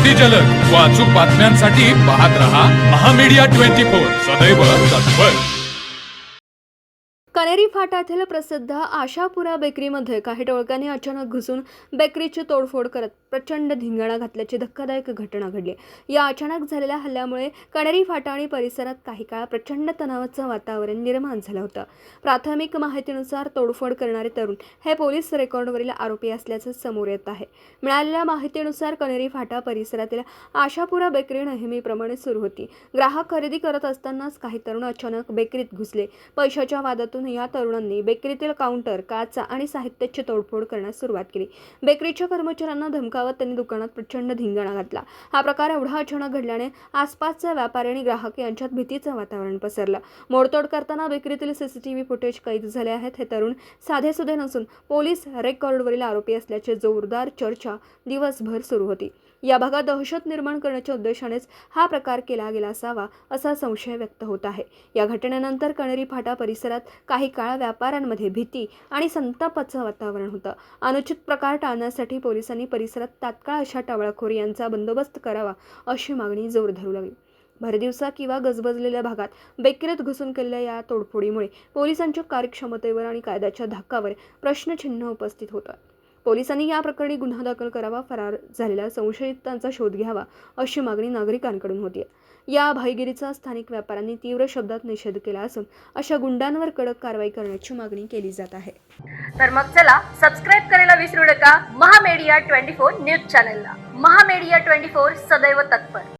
अति जलद व अचूक बातम्यांसाठी पाहत रहा महामीडिया 24 सदैव तत्पर। कनेरी फाट्यातील प्रसिद्ध आशापुरा बेकरीमध्ये काही टोळक्यांनी अचानक घुसून बेकरीची तोडफोड करत प्रचंड धिंगाणा घातल्याची धक्कादायक घटना घडली। या अचानक झालेल्या हल्ल्यामुळे कनेरी फाटा आणि परिसरात काही काळ प्रचंड तणावाचं वातावरण निर्माण झालं होतं। प्राथमिक माहितीनुसार तोडफोड करणारे तरुण हे पोलीस रेकॉर्डवरील आरोपी असल्याचं समोर येत आहे। मिळालेल्या माहितीनुसार कनेरी फाटा परिसरातील आशापुरा बेकरी नेहमीप्रमाणे सुरू होती। ग्राहक खरेदी करत असतानाच काही तरुण अचानक बेकरीत घुसले। पैशाच्या वादातून या तरुणांनी बेकरीतील काउंटर, काचा आणि साहित्याची तोडफोड करण्यास सुरुवात केली। बेकरीच्या कर्मचाऱ्यांना धमकावत त्यांनी दुकानात प्रचंड धिंगाणा घातला। हा प्रकार एवढा अचानक घडल्याने आसपासच्या व्यापारी आणि ग्राहक यांच्यात भीतीचं वातावरण पसरलं। मोडतोड करताना बेकरीतील सीसीटीव्ही फुटेज कैद झाले आहेत। हे तरुण साधेसुधे नसून पोलीस रेकॉर्डवरील आरोपी असल्याची जोरदार चर्चा दिवसभर सुरू होती। या भागात दहशत निर्माण करण्याच्या उद्देशानेच हा प्रकार केला गेला असावा असा संशय व्यक्त होत आहे। या घटनेनंतर कनेरी फाटा परिसरात काही काळ व्यापाऱ्यांमध्ये भीती आणि संतापाचं वातावरण होतं। अनुचित प्रकार टाळण्यासाठी पोलिसांनी परिसरात तात्काळ अशा टवाळखोर यांचा बंदोबस्त करावा अशी मागणी जोर धरू लागली। भरदिवसा किंवा गजबजलेल्या भागात बेकरीत घुसून केलेल्या या तोडफोडीमुळे पोलिसांच्या कार्यक्षमतेवर आणि कायद्याच्या धाकावर प्रश्नचिन्ह उपस्थित होतं। पोलिसांनी या प्रकरणी गुन्हा दाखल करावा, फरार झालेल्या संशयितांचा शोध घ्यावा अशी मागणी नागरिकांकडून होती। या भाईगिरीचा स्थानिक व्यापाऱ्यांनी तीव्र शब्दात निषेध केला असून अशा गुंडांवर कडक कारवाई करण्याची मागणी केली जात आहे। तर मग चला सबस्क्राईब करायला विसरू नका महामीडिया 24 न्यूज चॅनलला। महामीडिया 24 सदैव तत्पर।